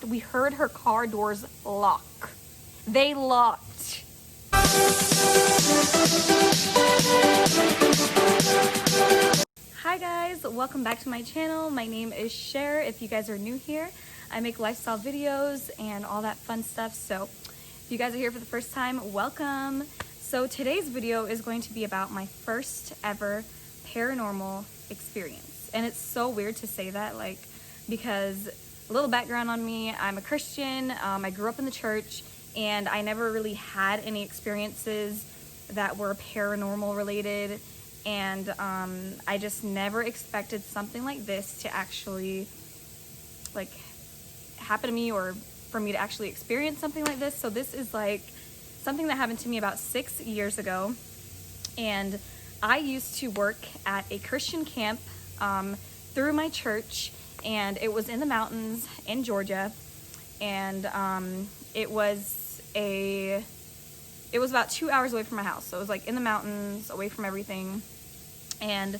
we heard her car doors lock. They locked. Hi guys, welcome back to my channel. My name is Cher. If you guys are new here, I make lifestyle videos and all that fun stuff. So if you guys are here for the first time, welcome. So today's video is going to be about my first ever paranormal experience. And it's so weird to say that, like, because a little background on me, I'm a Christian. I grew up in the church and I never really had any experiences that were paranormal related. And I just never expected something like this to actually like happen to me, or for me to actually experience something like this. So this is like something that happened to me about 6 years ago. And I used to work at a Christian camp through my church, and it was in the mountains in Georgia. And it was about 2 hours away from my house. So it was like in the mountains, away from everything. And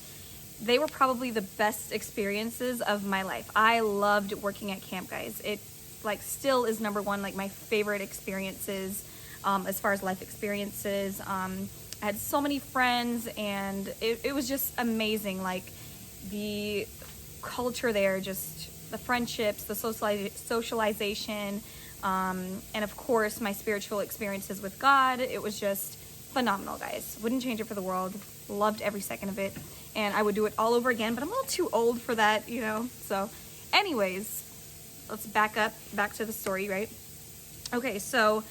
they were probably the best experiences of my life. I loved working at camp, guys. It like still is number one, like my favorite experiences as far as life experiences. I had so many friends, and it was just amazing. Like the culture there, just the friendships, the socialization, and of course my spiritual experiences with God. It was just phenomenal, guys. Wouldn't change it for the world. Loved every second of it, and I would do it all over again, but I'm a little too old for that, you know. So anyways, let's back to the story, right? Okay, so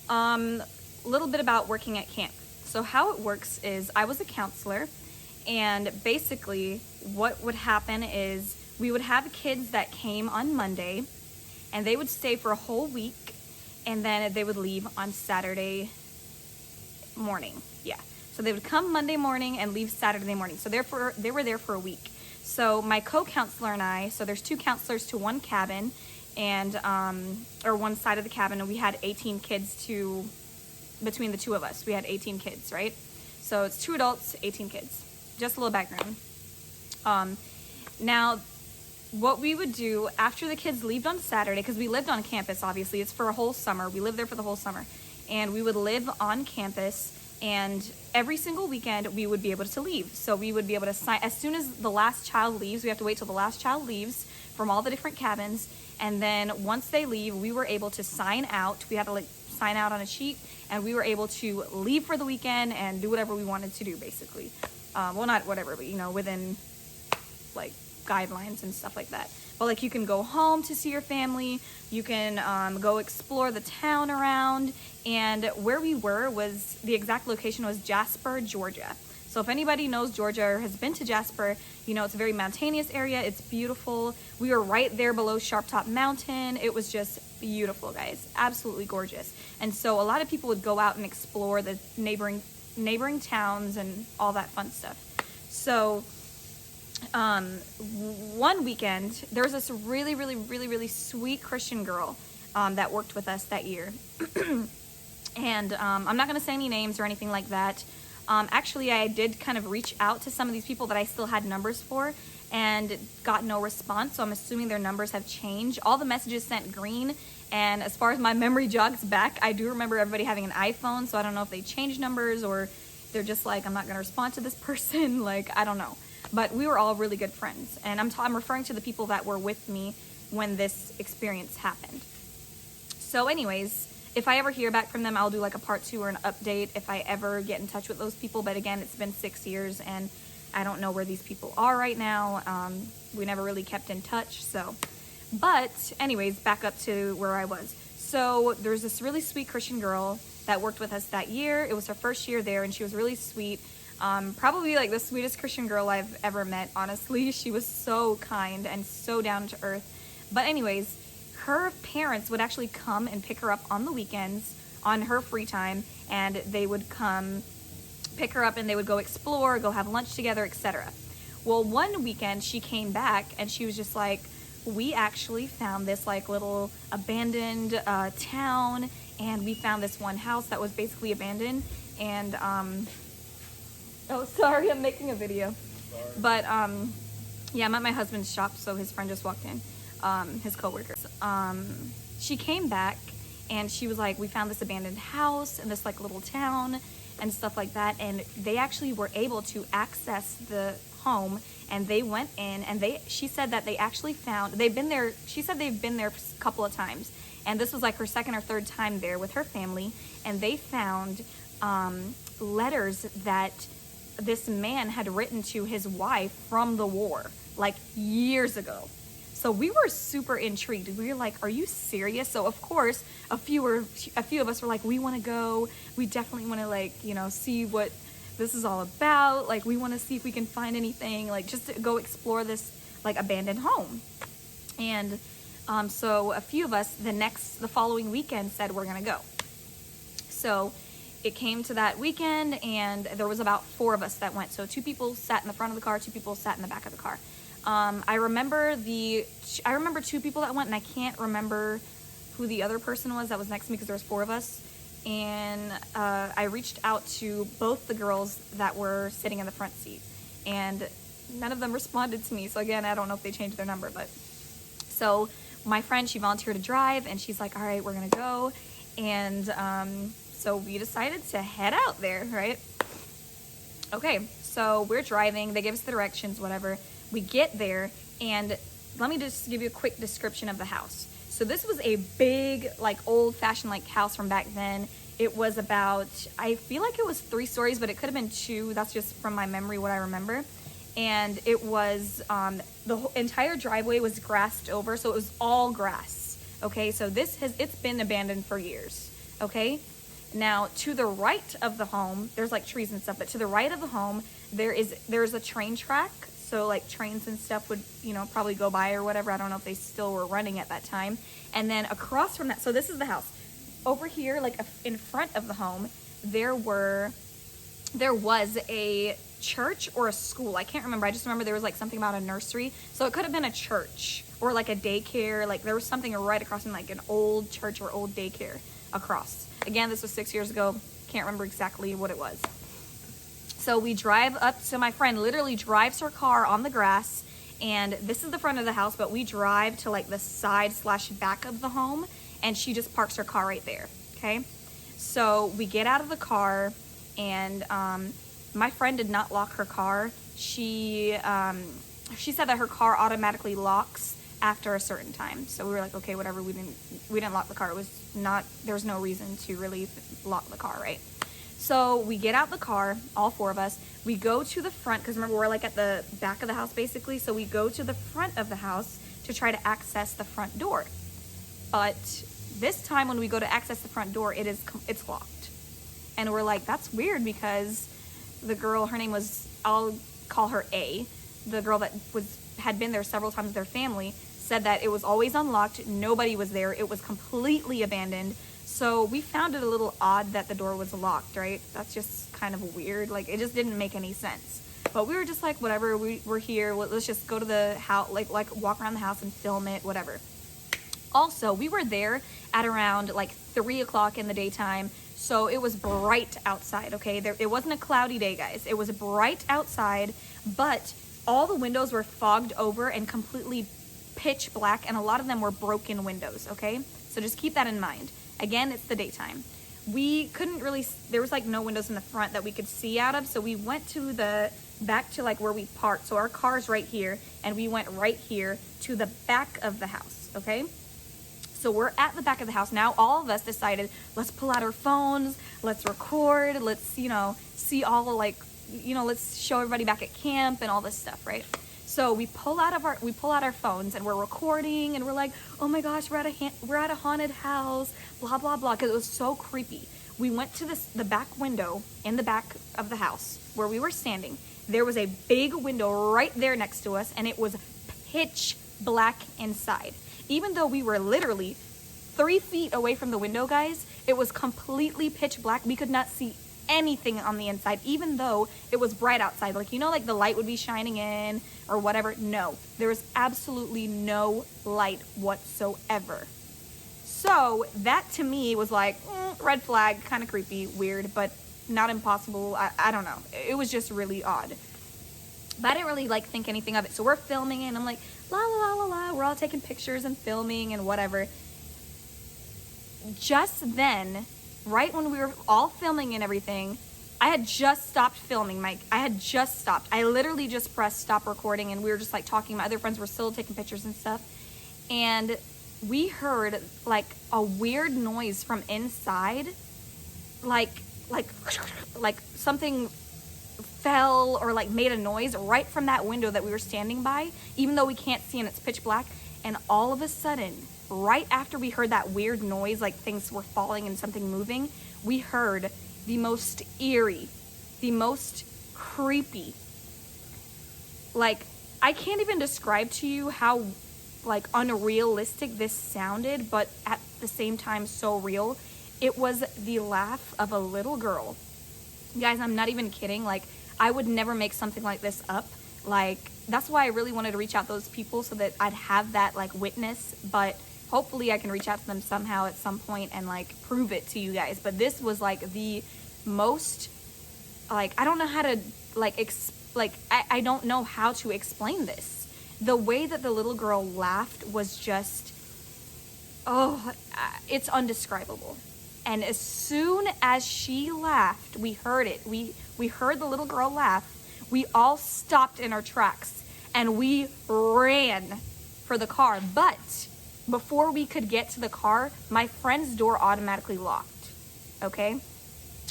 a little bit about working at camp. So how it works is I was a counselor, and basically what would happen is we would have kids that came on Monday, and they would stay for a whole week, and then they would leave on Saturday morning. Yeah. So they would come Monday morning and leave Saturday morning. So therefore they were there for a week. So my co-counselor and I, so there's two counselors to one cabin, and or one side of the cabin, and we had 18 kids between the two of us. We had 18 kids, right? So it's 2 adults, 18 kids. Just a little background. Now, what we would do after the kids leave on Saturday, because we lived on campus, obviously, it's for a whole summer. We lived there for the whole summer. And we would live on campus, and every single weekend we would be able to leave. So we would be able to sign, as soon as the last child leaves, we have to wait till the last child leaves from all the different cabins. And then once they leave, we were able to sign out. We had to like sign out on a sheet, and we were able to leave for the weekend and do whatever we wanted to do, basically. Well, not whatever, but you know, within like guidelines and stuff like that. But like you can go home to see your family, you can go explore the town around. And where we were was, the exact location was Jasper, Georgia. So if anybody knows Georgia or has been to Jasper, you know it's a very mountainous area. It's beautiful. We were right there below Sharp Top Mountain. It was just beautiful, guys. Absolutely gorgeous. And so a lot of people would go out and explore the neighboring towns and all that fun stuff. So one weekend there was this really sweet Christian girl that worked with us that year. And I'm not going to say any names or anything like that. Actually, I did kind of reach out to some of these people that I still had numbers for, and got no response. So I'm assuming their numbers have changed. All the messages sent green. And as far as my memory jogs back, I do remember everybody having an iPhone. So I don't know if they changed numbers, or they're just like, I'm not going to respond to this person. Like, I don't know. But we were all really good friends. And I'm referring to the people that were with me when this experience happened. So anyways, if I ever hear back from them, I'll do like a part 2 or an update if I ever get in touch with those people. But again, it's been 6 years, and I don't know where these people are right now. We never really kept in touch. So, but anyways, back up to where I was. So there's this really sweet Christian girl that worked with us that year. It was her first year there, and she was really sweet. Probably like the sweetest Christian girl I've ever met, honestly. She was so kind and so down to earth. But anyways, her parents would actually come and pick her up on the weekends on her free time, and they would come pick her up and they would go explore, go have lunch together, etc. Well, one weekend she came back and she was just like, we actually found this like little abandoned town, and we found this one house that was basically abandoned. And oh, sorry, I'm making a video. Sorry. But yeah, I'm at my husband's shop, so his friend just walked in, his coworker. she came back and she was like, we found this abandoned house in this like little town and stuff like that, and they actually were able to access the home, and they went in, and she said that they actually found, they've been there, she said they've been there a couple of times, and this was like her second or third time there with her family, and they found letters that this man had written to his wife from the war, like years ago. So we were super intrigued. We were like, are you serious? So of course, a few of us were like, we want to go. We definitely want to, like, you know, see what this is all about. Like, we want to see if we can find anything, like just to go explore this like abandoned home. And so a few of us the following weekend said we're going to go. So it came to that weekend, and there was about 4 of us that went. So 2 people sat in the front of the car, 2 people sat in the back of the car. I remember 2 people that went, and I can't remember who the other person was that was next to me because there was 4 of us. And I reached out to both the girls that were sitting in the front seat, and none of them responded to me. So again, I don't know if they changed their number, but so my friend, she volunteered to drive, and she's like, all right, we're gonna go. And so we decided to head out there, right? Okay, so we're driving, they give us the directions, whatever. We get there, and let me just give you a quick description of the house. So this was a big, like, old-fashioned, like, house from back then. It was about, I feel like it was 3 stories, but it could have been 2. That's just from my memory, what I remember. And it was, the whole entire driveway was grassed over, so it was all grass. Okay, so it's been abandoned for years. Okay, now to the right of the home, there's like trees and stuff, but to the right of the home, there's a train track. So like trains and stuff would, you know, probably go by or whatever. I don't know if they still were running at that time. And then across from that, so this is the house. Over here, like in front of the home, there was a church or a school. I can't remember. I just remember there was like something about a nursery. So it could have been a church or like a daycare. Like there was something right across from like an old church or old daycare across. Again, this was 6 years ago. Can't remember exactly what it was. So we drive up, so my friend literally drives her car on the grass, and this is the front of the house, but we drive to like the side/back of the home, and she just parks her car right there, okay? So we get out of the car, and my friend did not lock her car. She said that her car automatically locks after a certain time. So we were like, okay, whatever, we didn't lock the car. There was no reason to really lock the car, right? So we get out the car, all 4 of us. We go to the front, because remember, we're like at the back of the house, basically. So we go to the front of the house to try to access the front door. But this time when we go to access the front door, it's locked. And we're like, that's weird, because the girl, her name was, I'll call her A, the girl that had been there several times with their family, said that it was always unlocked. Nobody was there. It was completely abandoned. So we found it a little odd that the door was locked, right? That's just kind of weird. Like, it just didn't make any sense. But we were just like, whatever, we're here. Let's just go to the house, like walk around the house and film it, whatever. Also, we were there at around like 3 o'clock in the daytime. So it was bright outside, okay? It wasn't a cloudy day, guys. It was bright outside, but all the windows were fogged over and completely pitch black, and a lot of them were broken windows, okay? So just keep that in mind. Again, it's the daytime. We couldn't really, there was like no windows in the front that we could see out of, so we went to back to like where we parked. So our car's right here, and we went right here to the back of the house, okay? So we're at the back of the house. Now all of us decided, let's pull out our phones, let's record, let's, you know, see all the like, you know, let's show everybody back at camp and all this stuff, right? So we pull out our phones, and we're recording, and we're like, oh my gosh, we're at a haunted house, blah blah blah, because it was so creepy. We went to the back window in the back of the house where we were standing. There was a big window right there next to us, and it was pitch black inside. Even though we were literally 3 feet away from the window, guys, it was completely pitch black. We could not see anything on the inside, even though it was bright outside. Like, you know, like the light would be shining in or whatever. No, there was absolutely no light whatsoever. So that to me was like, red flag, kind of creepy, weird, but not impossible. I don't know. It was just really odd. But I didn't really like think anything of it. So we're filming it, and I'm like, la la la la la. We're all taking pictures and filming and whatever. just then, right when we were all filming and everything, I had just stopped filming, Mike. I had just stopped. I literally just pressed stop recording, and we were just like talking. My other friends were still taking pictures and stuff. And we heard like a weird noise from inside, like something fell or like made a noise right from that window that we were standing by, even though we can't see and it's pitch black. And all of a sudden, right after we heard that weird noise, like things were falling and something moving, we heard the most eerie, the most creepy, like, I can't even describe to you how like unrealistic this sounded, but at the same time so real. It was the laugh of a little girl. Guys, I'm not even kidding. Like, I would never make something like this up. Like, that's why I really wanted to reach out to those people, so that I'd have that like witness. But hopefully I can reach out to them somehow at some point and like prove it to you guys. But this was like the most, like, I don't know how to I don't know how to explain this. The way that the little girl laughed was just, it's undescribable. And as soon as she laughed, we heard it. We heard the little girl laugh. We all stopped in our tracks and we ran for the car. But before we could get to the car, my friend's door automatically locked. Okay?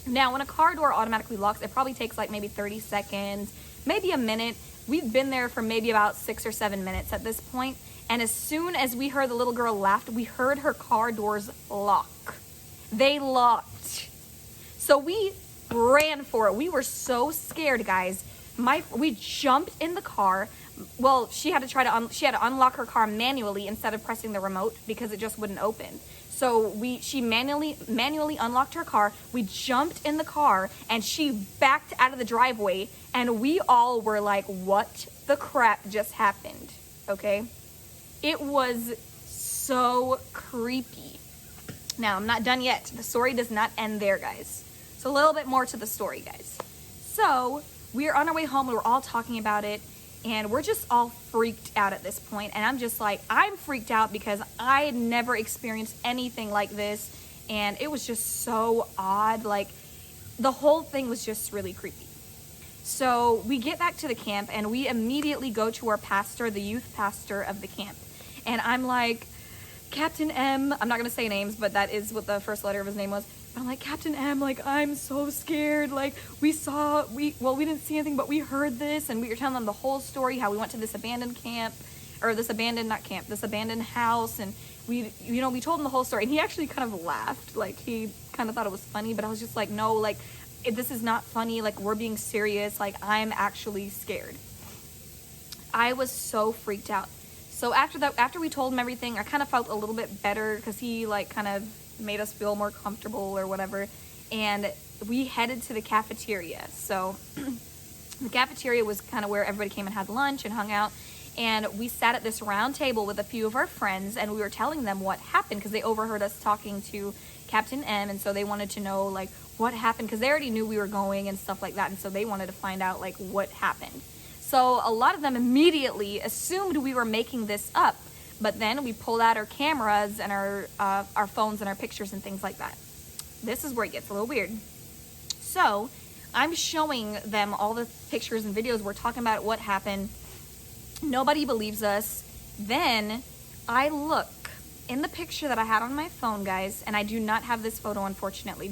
Now, when a car door automatically locks, it probably takes like maybe 30 seconds, maybe a minute. We've been there for maybe about 6 or 7 minutes at this point. And as soon as we heard the little girl laugh, we heard her car doors lock. They locked. So we ran for it. We were so scared, guys. We jumped in the car. Well, she had to unlock her car manually instead of pressing the remote because it just wouldn't open. So she manually unlocked her car. We jumped in the car and she backed out of the driveway, and we all were like, what the crap just happened? Okay? It was so creepy. Now, I'm not done yet. The story does not end there, guys. It's a little bit more to the story, guys. So we are on our way home. We were all talking about it, and we're just all freaked out at this point. And I'm just like, I'm freaked out because I had never experienced anything like this. And it was just so odd. Like, the whole thing was just really creepy. So we get back to the camp and we immediately go to our pastor, the youth pastor of the camp. And I'm like, Captain M, I'm not going to say names, but that is what the first letter of his name was. I'm like, Captain M, like, I'm so scared. Like, we didn't see anything, but we heard this. And we were telling them the whole story, how we went to this abandoned house. And we told him the whole story. And he actually kind of laughed. Like, he kind of thought it was funny, but I was just like, no, like, this is not funny. Like, we're being serious. Like, I'm actually scared. I was so freaked out. So after we told him everything, I kind of felt a little bit better because he like kind of made us feel more comfortable or whatever. And we headed to the cafeteria. So the cafeteria was kind of where everybody came and had lunch and hung out. And we sat at this round table with a few of our friends, and we were telling them what happened because they overheard us talking to Captain M. And so they wanted to know like what happened because they already knew we were going and stuff like that. And so they wanted to find out like what happened. So a lot of them immediately assumed we were making this up, but then we pulled out our cameras and our phones and our pictures and things like that. This is where it gets a little weird. So I'm showing them all the pictures and videos. We're talking about what happened. Nobody believes us. Then I look in the picture that I had on my phone, guys, and I do not have this photo, unfortunately,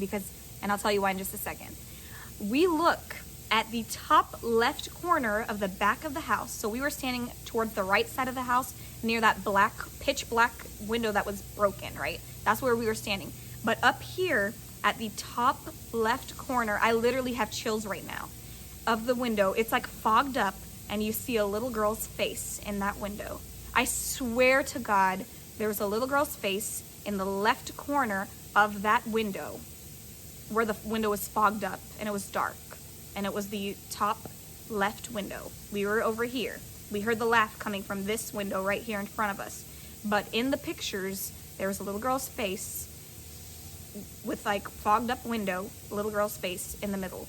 and I'll tell you why in just a second. We look at the top left corner of the back of the house. So we were standing towards the right side of the house near that pitch black window that was broken, right? That's where we were standing. But up here at the top left corner, I literally have chills right now, of the window. It's like fogged up and you see a little girl's face in that window. I swear to God, there was a little girl's face in the left corner of that window where the window was fogged up and it was dark. And it was the top left window. We were over here. We heard the laugh coming from this window right here in front of us. But in the pictures, there was a little girl's face with like fogged up window, little girl's face in the middle.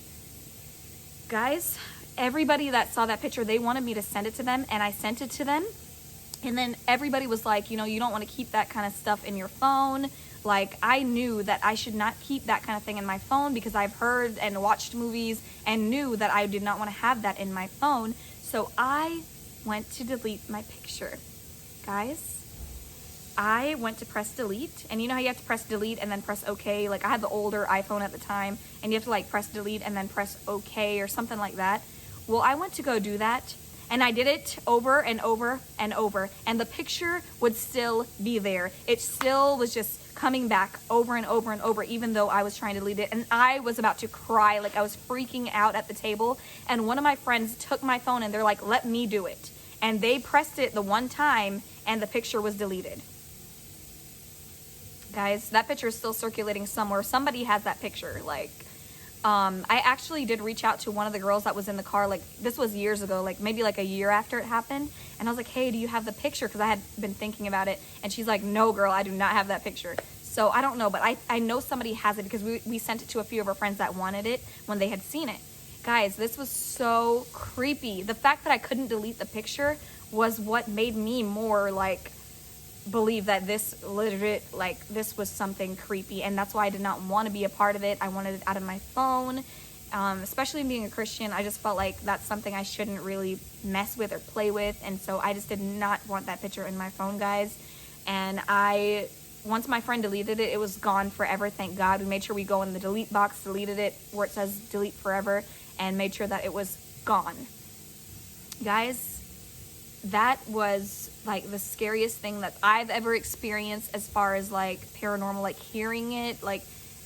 Guys, everybody that saw that picture, they wanted me to send it to them, and I sent it to them. And then everybody was like, you know, you don't want to keep that kind of stuff in your phone. Like, I knew that I should not keep that kind of thing in my phone because I've heard and watched movies and knew that I did not want to have that in my phone. So I went to delete my picture. Guys, I went to press delete, and you know how you have to press delete and then press OK? Like, I had the older iPhone at the time, and you have to like press delete and then press OK or something like that. Well, I went to go do that, and I did it over and over and over, and the picture would still be there. It still was just coming back over and over and over, even though I was trying to delete it. And I was about to cry, like I was freaking out at the table. And one of my friends took my phone and they're like, let me do it. And they pressed it the one time and the picture was deleted. Guys, that picture is still circulating somewhere. Somebody has that picture. Like, I actually did reach out to one of the girls that was in the car. Like, this was years ago, like maybe like a year after it happened. And I was like, hey, do you have the picture? Because I had been thinking about it. And she's like, no, girl, I do not have that picture. So I don't know, but I know somebody has it because we sent it to a few of our friends that wanted it when they had seen it. Guys, this was so creepy. The fact that I couldn't delete the picture was what made me more like believe that this was something creepy, and that's why I did not want to be a part of it. I wanted it out of my phone. Especially being a Christian, I just felt like that's something I shouldn't really mess with or play with, and so I just did not want that picture in my phone, guys. And once my friend deleted it, it was gone forever, thank God. We made sure we go in the delete box, deleted it where it says delete forever, and made sure that it was gone. Guys, that was like the scariest thing that I've ever experienced as far as like paranormal, like hearing it, like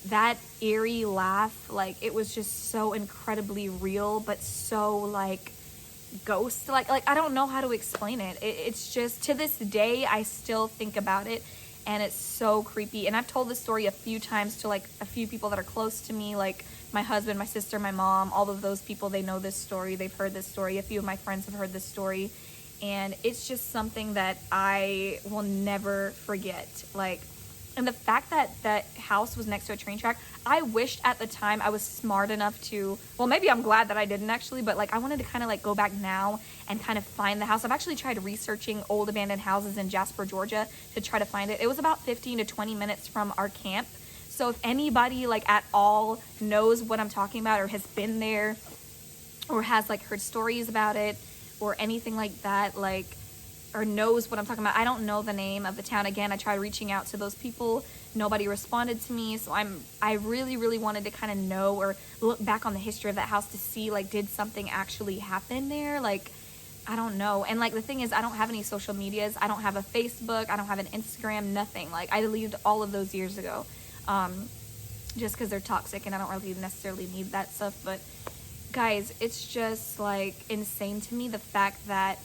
that eerie laugh, like it was just so incredibly real, but so like ghost, like I don't know how to explain it. It's just, to this day, I still think about it, and it's so creepy. And I've told this story a few times to like a few people that are close to me, like my husband, my sister, my mom, all of those people. They know this story, they've heard this story. A few of my friends have heard this story. And it's just something that I will never forget. Like, and the fact that that house was next to a train track, I wished at the time I was smart enough to, well, maybe I'm glad that I didn't actually, but like I wanted to kind of like go back now and kind of find the house. I've actually tried researching old abandoned houses in Jasper, Georgia to try to find it. It was about 15 to 20 minutes from our camp. So if anybody like at all knows what I'm talking about or has been there or has like heard stories about it, or anything like that, like, or knows what I'm talking about. I don't know the name of the town. Again, I tried reaching out to those people. Nobody responded to me. So I really, really wanted to kind of know or look back on the history of that house to see, like, did something actually happen there? Like, I don't know. And like the thing is, I don't have any social medias. I don't have a Facebook. I don't have an Instagram, nothing. Like, I deleted all of those years ago. Just because they're toxic and I don't really necessarily need that stuff. But guys, it's just like insane to me, the fact that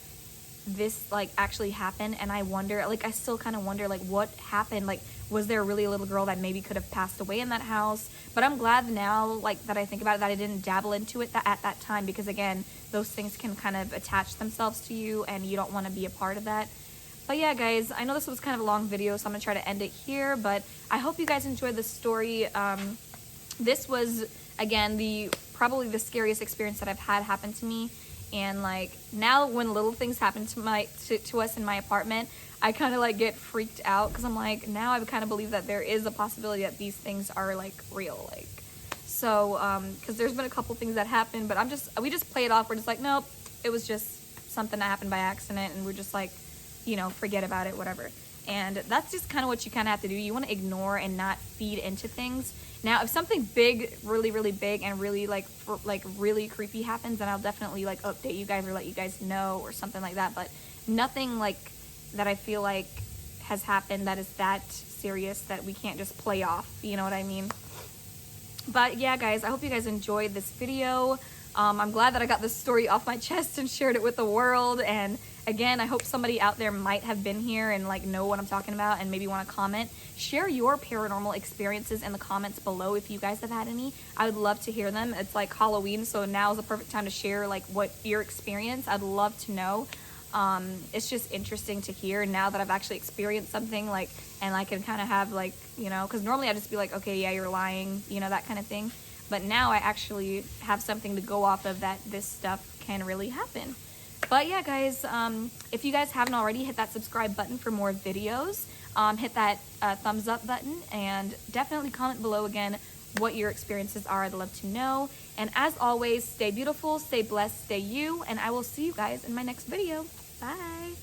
this like actually happened. And I wonder, like, I still kind of wonder, like, what happened? Like, was there really a little girl that maybe could have passed away in that house? But I'm glad now, like, that I think about it, that I didn't dabble into it at that time, because again, those things can kind of attach themselves to you and you don't want to be a part of that. But yeah, guys, I know this was kind of a long video, so I'm gonna try to end it here, but I hope you guys enjoyed this story. This was, again, probably the scariest experience that I've had happen to me. And like, now when little things happen to us in my apartment, I kind of like get freaked out, because I'm like, now I kind of believe that there is a possibility that these things are like real. Like, so because there's been a couple things that happened, but we just play it off. We're just like, nope, it was just something that happened by accident, and we're just like, you know, forget about it, whatever. And that's just kind of what you kind of have to do. You want to ignore and not feed into things. Now, if something big, really, really big and really like really creepy happens, then I'll definitely like update you guys or let you guys know or something like that. But nothing like that I feel like has happened that is that serious that we can't just play off. You know what I mean? But yeah, guys, I hope you guys enjoyed this video. I'm glad that I got this story off my chest and shared it with the world. And again, I hope somebody out there might have been here and like know what I'm talking about and maybe want to comment. Share your paranormal experiences in the comments below if you guys have had any. I would love to hear them. It's like Halloween, so now is the perfect time to share like what your experience. I'd love to know. It's just interesting to hear now that I've actually experienced something, like, and I can kind of have like, you know, because normally I'd just be like, okay, yeah, you're lying, you know, that kind of thing. But now I actually have something to go off of, that this stuff can really happen. But yeah, guys, if you guys haven't already, hit that subscribe button for more videos. Hit that thumbs up button, and definitely comment below again what your experiences are. I'd love to know. And as always, stay beautiful, stay blessed, stay you, and I will see you guys in my next video. Bye.